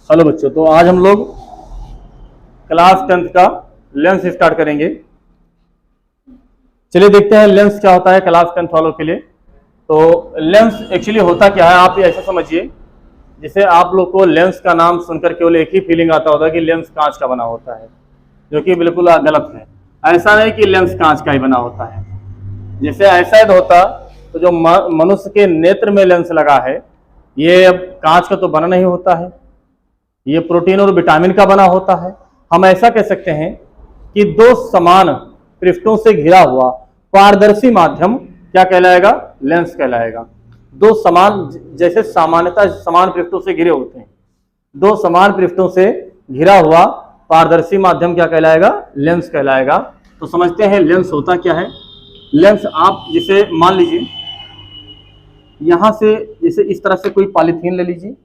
Hello बच्चों, तो आज हम लोग क्लास 10th का लेंस स्टार्ट करेंगे। चलिए देखते हैं लेंस क्या होता है क्लास 10th वालों के लिए। तो लेंस एक्चुअली होता क्या है, आप ऐसा समझिए जैसे आप लोग को लेंस का नाम सुनकर केवल एक ही फीलिंग आता होता है कि लेंस कांच का बना होता है, जो कि बिल्कुल गलत है। ऐसा नहीं कि लेंस कांच का ही बना होता है। जैसे ऐसा यदि होता तो जो मनुष्य के नेत्र में लेंस लगा है, ये अब कांच का तो बना नहीं होता है, ये प्रोटीन और विटामिन का बना होता है। हम ऐसा कह सकते हैं कि दो समान पृष्ठों से घिरा हुआ पारदर्शी माध्यम क्या कहलाएगा? लेंस कहलाएगा। दो समान, जैसे सामान्यतः समान पृष्ठों से घिरे होते हैं, दो समान पृष्ठों से घिरा हुआ पारदर्शी माध्यम क्या कहलाएगा? लेंस कहलाएगा। तो समझते हैं लेंस होता क्या है। लेंस आप जिसे मान लीजिए यहां से, जैसे इस तरह से कोई पॉलीथीन ले लीजिए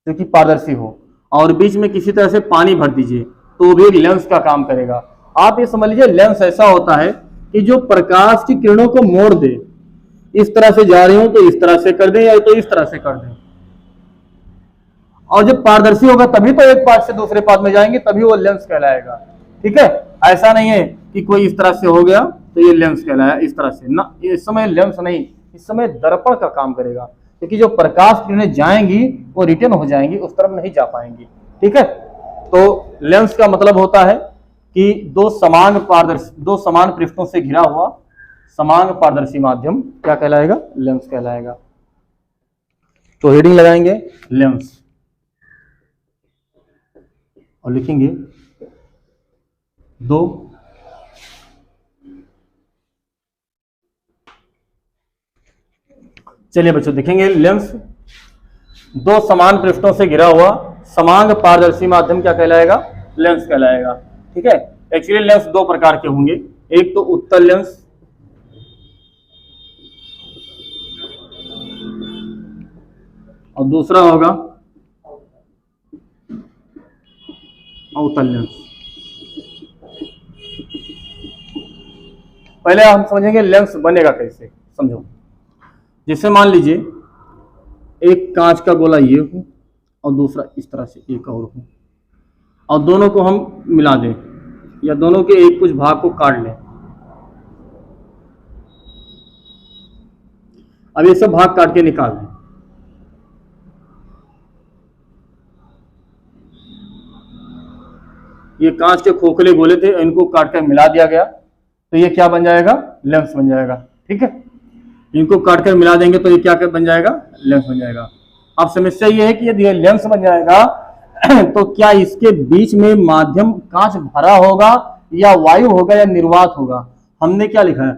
जो कि पारदर्शी हो, और बीच में किसी तरह से पानी भर दीजिए, तो भी लेंस का काम करेगा। आप ये समझ लीजिए लेंस ऐसा होता है कि जो प्रकाश की किरणों को मोड़ दे, इस तरह से जा रही हो तो इस तरह से कर दें या तो इस तरह से कर दें, और जब पारदर्शी होगा तभी तो एक पार्ट से दूसरे पार्ट में जाएंगे, तभी वो लेंस कहलाएगा। ठीक है, ऐसा नहीं है कि कोई इस तरह से हो गया तो ये लेंस कहलाया, इस तरह से ना। इस समय लेंस नहीं, इस समय दर्पण का काम करेगा, क्योंकि जो प्रकाश किरणें जाएंगी वो रिटर्न हो जाएंगी, उस तरफ नहीं जा पाएंगी। ठीक है, तो लेंस का मतलब होता है कि दो समान पृष्ठों से घिरा हुआ समान पारदर्शी माध्यम क्या कहलाएगा? लेंस कहलाएगा। तो हेडिंग लगाएंगे लेंस और लिखेंगे दो चलिए बच्चों देखेंगे लेंस दो समान पृष्ठों से घिरा हुआ समान पारदर्शी माध्यम क्या कहलाएगा? लेंस कहलाएगा। ठीक है, एक्चुअली लेंस दो प्रकार के होंगे, एक तो उत्तल लेंस और दूसरा होगा अवतल लेंस। पहले हम समझेंगे लेंस बनेगा कैसे, समझो। जैसे मान लीजिए एक कांच का गोला ये हो और दूसरा इस तरह से एक और हो, और दोनों को हम मिला दें या दोनों के एक कुछ भाग को काट लें। अब ये सब भाग काट के निकाल दें। ये कांच के खोखले गोले थे, इनको काट कर मिला दिया गया, तो ये क्या बन जाएगा? लेंस बन जाएगा। ठीक है, इनको काट कर मिला देंगे तो ये क्या बन जाएगा? लेंस बन जाएगा। अब समस्या ये है कि यदि ये लेंस बन जाएगा तो क्या इसके बीच में माध्यम कांच भरा होगा या वायु होगा या निर्वात होगा? हमने क्या लिखा है?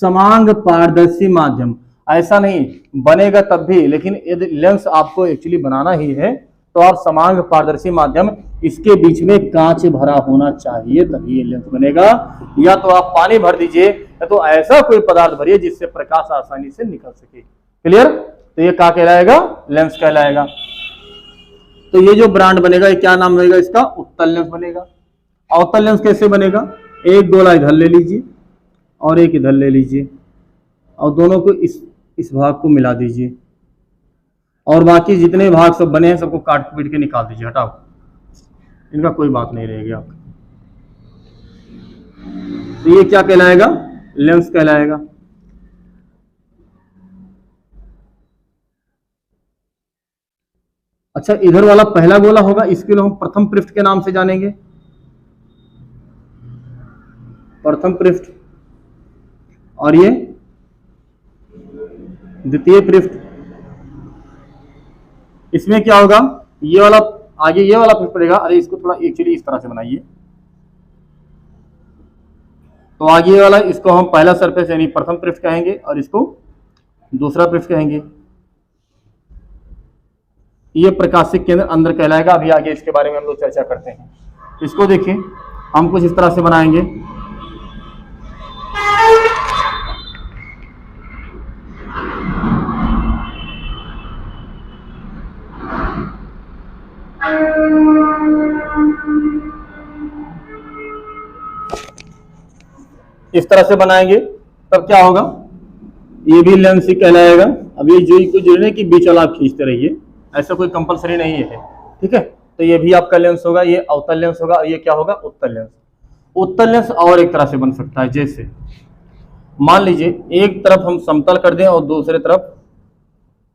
समांग पारदर्शी माध्यम। ऐसा नहीं बनेगा तब भी, लेकिन यदि लेंस आपको एक्चुअली बनाना ही है तो आप समांग पारदर्शी माध्यम, इसके बीच में कांच भरा होना चाहिए तभी ये लेंस बनेगा। या तो आप पानी भर दीजिए या तो ऐसा कोई पदार्थ भरिए जिससे प्रकाश आसानी से निकल सके। क्लियर? तो ये क्या कहलाएगा? लेंस कहलाएगा। तो ये जो ब्रांड बनेगा ये क्या नाम रहेगा इसका? उत्तल लेंस बनेगा। अवतल लेंस कैसे बनेगा? एक गोला इधर ले लीजिए और एक इधर ले लीजिए और दोनों को इस भाग को मिला दीजिए, और बाकी जितने भाग सब बने हैं सबको काट पीट के निकाल दीजिए, हटाओ, इनका कोई बात नहीं रहेगी आपको। तो ये क्या कहलाएगा? लेंस कहलाएगा। अच्छा, इधर वाला पहला गोला होगा, इसके लिए हम प्रथम पृष्ठ के नाम से जानेंगे, प्रथम पृष्ठ, और ये द्वितीय पृष्ठ। इसमें क्या होगा? ये वाला आगे ये वाला पृष्ठ पड़ेगा। अरे इसको थोड़ा एक्चुअली इस तरह से बनाइए, तो आगे वाला इसको हम पहला सरफेस यानी प्रथम पृष्ठ कहेंगे और इसको दूसरा पृष्ठ कहेंगे। ये प्रकाशिक केंद्र अंदर कहलाएगा। अभी आगे इसके बारे में हम लोग चर्चा करते हैं। इसको देखिए, हम कुछ इस तरह से बनाएंगे। इस तरह से बनाएंगे तब क्या होगा? ये भी लेंस ही कहलाएगा। अभी जो जुड़ने की बीच वाला आप खींचते रहिए, ऐसा कोई कंपलसरी नहीं है। ठीक है। तो ये भी आपका लेंस होगा, ये अवतल लेंस होगा, ये क्या होगा, उत्तल लेंस। उत्तल लेंस और एक तरह से बन सकता है, जैसे मान लीजिए एक तरफ हम समतल कर दें और दूसरे तरफ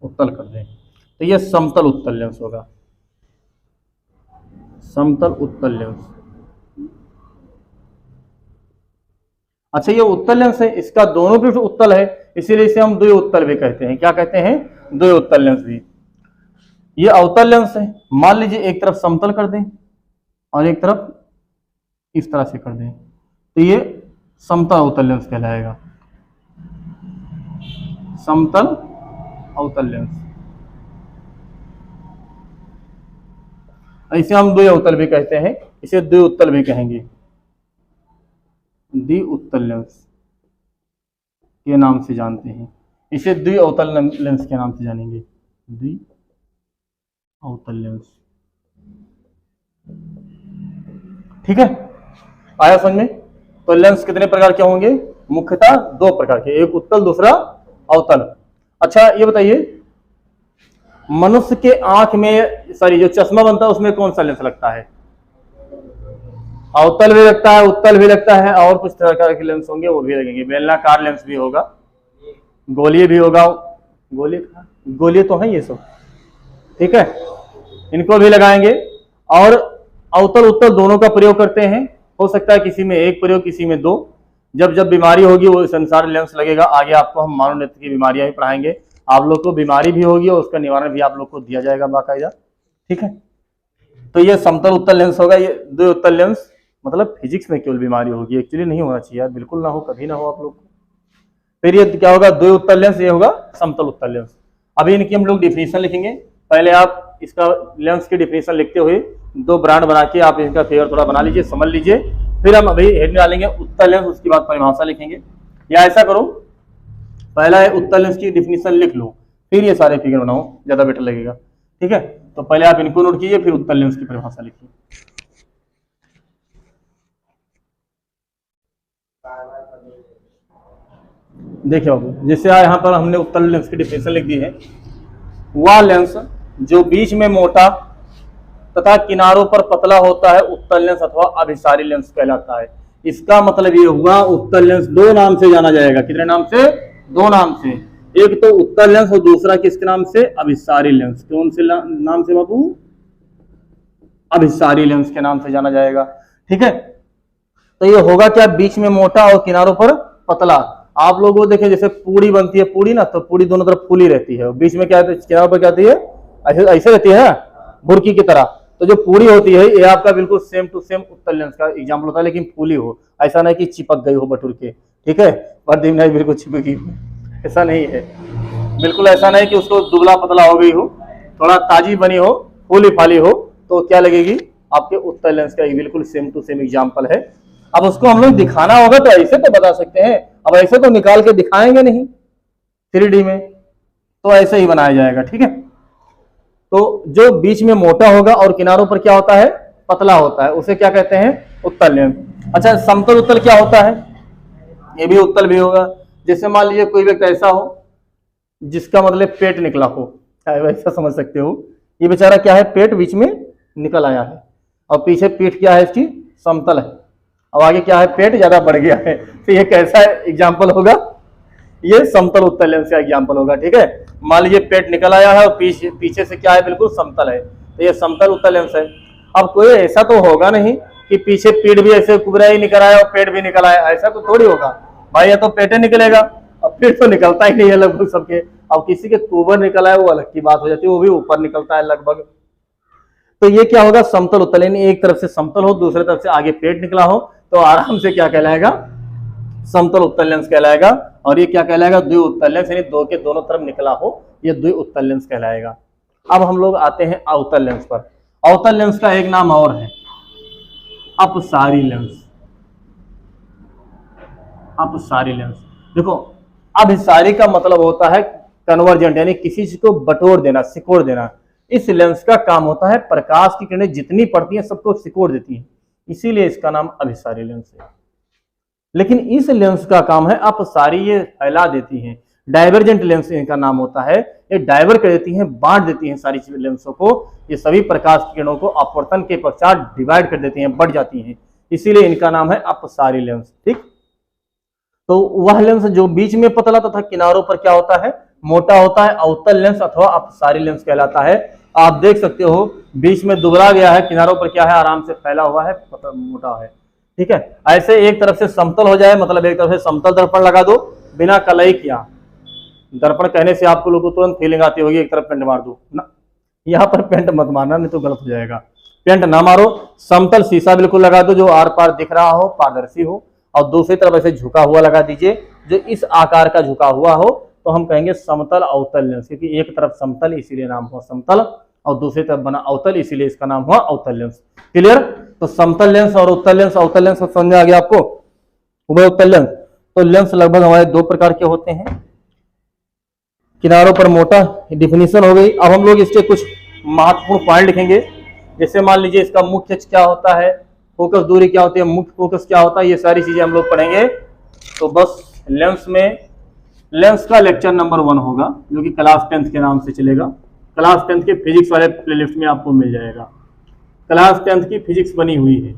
उत्तल कर दें, तो ये समतल उत्तल लेंस होगा, समतल उत्तल लेंस। अच्छा, ये उत्तल लेंस है, इसका दोनों भी उत्तल है, इसीलिए इसे हम द्विउत्तल भी कहते हैं। क्या कहते हैं, द्विउत्तल लेंस भी। ये अवतल लेंस है, मान लीजिए एक तरफ समतल कर दें और एक तरफ इस तरह से कर दें, तो ये समतल अवतल लेंस कहलाएगा, समतल अवतल लेंस। इसे हम द्विउत्तल भी कहते हैं, इसे द्विउत्तल भी कहेंगे, द्विउत्तल लेंस के नाम से जानते हैं, इसे द्विअवतल लेंस के नाम से जानेंगे, द्विअवतल लेंस। ठीक है, आया समझ में। तो लेंस कितने प्रकार के होंगे, मुख्यतः दो प्रकार के, एक उत्तल दूसरा अवतल। अच्छा ये बताइए, मनुष्य के आंख में जो चश्मा बनता है उसमें कौन सा लेंस लगता है, अवतल भी लगता है, उत्तल भी लगता है, और कुछ तरह के लेंस होंगे वो भी लगेंगे, बेलनाकार लेंस भी होगा, गोलीय भी होगा, गोलीय तो है ये सब, ठीक है, इनको भी लगाएंगे। और अवतल उत्तल दोनों का प्रयोग करते हैं, हो सकता है किसी में एक प्रयोग किसी में दो। जब जब बीमारी होगी वो संसार लेंस लगेगा। आगे आपको हम मानव नेत्र की बीमारियां भी पढ़ाएंगे, आप लोग को बीमारी भी होगी और उसका निवारण भी आप लोग को दिया जाएगा बाकायदा, ठीक है। तो ये समतल उत्तल लेंस होगा, ये द्विउत्तल लेंस, मतलब फिजिक्स में केवल बीमारी होगी, एक्चुअली नहीं होना चाहिए यार, बिल्कुल ना हो, कभी ना हो आप लोग को। फिर ये क्या होगा, द्विउत्तल लेंस, ये होगा समतल उत्तल लेंस। अभी इनकी हम लोग डिफिनीशन लिखेंगे। पहले आप इसका लेंस की डिफिनीशन लिखते हुए दो ब्रांड बना के आप इनका फिगर थोड़ा बना लीजिए, समझ लीजिए। फिर हम अभी हेड डालेंगे उत्तल लेंस, उसके बाद परिभाषा लिखेंगे। या ऐसा करो, पहला है उत्तल लेंस की डिफिनीशन लिख लो, फिर ये सारे फिगर बनाओ, ज्यादा बेटर लगेगा, ठीक है। तो पहले आप इनको नोट कीजिए, फिर उत्तल लेंस की परिभाषा लिखिए। देखिए बाबू, जैसे यहाँ पर हमने उत्तल लेंस की डिफिनीशन लिख दी है, वह लेंस जो बीच में मोटा तथा किनारों पर पतला होता है उत्तल लेंस अथवा अभिसारी लेंस कहलाता है। इसका मतलब ये हुआ उत्तल लेंस दो नाम से जाना जाएगा। कितने नाम से, दो नाम से। एक तो उत्तल लेंस और दूसरा किसके नाम से, अभिसारी लेंस। कौन से नाम से बाबू, अभिसारी लेंस के नाम से जाना जाएगा, ठीक है। तो ये होगा क्या, बीच में मोटा और किनारों पर पतला। आप लोगों को देखें जैसे पूड़ी बनती है, पूड़ी ना, तो पूड़ी दोनों तरफ फूली रहती है, बीच में क्या किनारों पर क्या आती है, ऐसे रहती है बुर्की की तरह। तो जो पूरी होती है ये आपका बिल्कुल सेम टू सेम उत्तल लेंस का एग्जाम्पल होता है, लेकिन फूली हो, ऐसा नहीं कि चिपक गई हो बटुर के, ठीक है, परदीप नहीं बिल्कुल चिपकी हो, ऐसा नहीं है, बिल्कुल ऐसा नहीं कि उसको दुबला पतला हो गई हो, थोड़ा ताजी बनी हो, फूली फाली हो, तो क्या लगेगी, आपके उत्तल लेंस का बिल्कुल सेम टू सेम एग्जाम्पल है। अब उसको हम लोग दिखाना होगा तो ऐसे तो बता सकते हैं, अब ऐसे तो निकाल के दिखाएंगे नहीं 3D में, तो ऐसे ही बनाया जाएगा, ठीक है। तो जो बीच में मोटा होगा और किनारों पर क्या होता है, पतला होता है, उसे क्या कहते हैं, उत्तल लेंस। अच्छा, समतल उत्तल क्या होता है, ये भी उत्तल भी होगा। जैसे मान लीजिए कोई व्यक्ति ऐसा हो जिसका मतलब पेट निकला हो, वैसा समझ सकते हो, ये बेचारा क्या है, पेट बीच में निकल आया है और पीछे पीठ क्या है इसकी, समतल है, अब आगे क्या है, पेट ज्यादा बढ़ गया है, तो ये कैसा एग्जाम्पल होगा, ये समतल उत्तल लेंस का एग्जाम्पल होगा, ठीक है। मान लीजिए पेट निकल आया है और पीछे से क्या है, बिल्कुल समतल है, तो ये समतल उत्तल लेंस है। अब कोई ऐसा तो होगा नहीं कि पीछे पीठ भी ऐसे कुबरा ही निकल आया और पेट भी निकल आया, ऐसा तो थोड़ी होगा भाई, या तो पेटे निकलेगा, अब पेट तो निकलता ही नहीं है लगभग सबके। अब किसी के कुबर निकल आया वो अलग की बात हो जाती है, वो भी ऊपर निकलता है लगभग। तो ये क्या होगा, समतल उत्तल, यानी एक तरफ से समतल हो, दूसरी तरफ से आगे पेट निकला हो, तो आराम से क्या कहलाएगा, समतल उत्तल लेंस कहलाएगा। और ये क्या कहलाएगा, द्विउत्तल लेंस, यानी दो के दोनों तरफ निकला हो, ये द्विउत्तल लेंस कहलाएगा। अब हम लोग आते हैं अवतल लेंस पर। अवतल लेंस का एक नाम और है, अपसारी लेंस। अपसारी लेंस, देखो अभिसारी का मतलब होता है कन्वर्जेंट, यानी किसी चीज को बटोर देना, सिकोड़ देना। इस लेंस का काम होता है प्रकाश की किरणें जितनी पड़ती हैं सबको सिकोड़ देती हैं, इसीलिए इसका नाम अभिसारी लेंस है। लेकिन इस लेंस का काम है अपसारी, ये फैला देती हैं। डाइवर्जेंट लेंस इनका नाम होता है। ये डाइवर कर देती हैं, बांट देती हैं सारी लेंसों को। ये सभी प्रकाश की किरणों को अपवर्तन के पश्चात डिवाइड कर देती हैं, बढ़ जाती हैं, इसीलिए इनका नाम है अपसारी लेंस। ठीक, तो वह लेंस जो बीच में पतला तथा किनारों पर क्या होता है, मोटा होता है, अवतल लेंस अथवा अपसारी लेंस कहलाता है। आप देख सकते हो बीच में दुबला गया है, किनारों पर क्या है, आराम से फैला हुआ है, मोटा है। ठीक है, ऐसे एक तरफ से समतल हो जाए, मतलब एक तरफ से समतल दर्पण लगा दो बिना कलई किया। दर्पण कहने से आपको लोगों को तुरंत फीलिंग आती होगी एक तरफ पेंट मार दो ना, यहाँ पर पेंट मत मारना, नहीं तो गलत हो जाएगा। पेंट ना मारो, समतल शीशा बिल्कुल लगा दो जो आर पार दिख रहा हो, पारदर्शी हो, और दूसरी तरफ ऐसे झुका हुआ लगा दीजिए जो इस आकार का झुका हुआ हो, तो हम कहेंगे समतल अवतल लेंस, क्योंकि एक तरफ समतल इसीलिए नाम हुआ समतल और दूसरी तरफ बना अवतल, इसीलिए इसका नाम हुआ अवतल लेंस। क्लियर? तो समतल लेंस और उत्तल लेंस, अवतल लेंस समझ में आ गया आपको, उभय उत्तल लेंस। तो लेंस लगभग हमारे दो प्रकार के होते हैं, किनारों पर मोटा, डिफिनीशन हो गई। अब हम लोग इसके कुछ महत्वपूर्ण पॉइंट लिखेंगे, जैसे मान लीजिए इसका मुख्य अक्ष क्या होता है, फोकस दूरी क्या होती है, मुख्य फोकस क्या होता है, ये सारी चीजें हम लोग पढ़ेंगे। तो बस लेंस में, लेंस का लेक्चर नंबर 1 होगा जो कि क्लास 10th के नाम से चलेगा। क्लास 10th के फिजिक्स वाले प्लेलिस्ट में आपको मिल जाएगा। क्लास 10th की फिजिक्स बनी हुई है,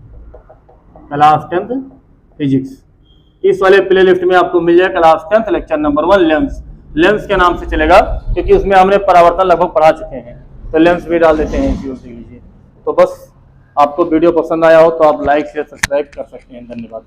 क्लास 10th फिजिक्स, इस वाले प्लेलिस्ट में आपको मिल जाएगा class 10th lecture number 1 lens. Lens के नाम से चलेगा क्योंकि उसमें हमने परावर्तन लगभग पढ़ा चुके हैं, तो लेंस भी डाल देते हैं, देख लीजिए। तो बस आपको वीडियो पसंद आया हो तो आप लाइक शेयर सब्सक्राइब कर सकते हैं। धन्यवाद।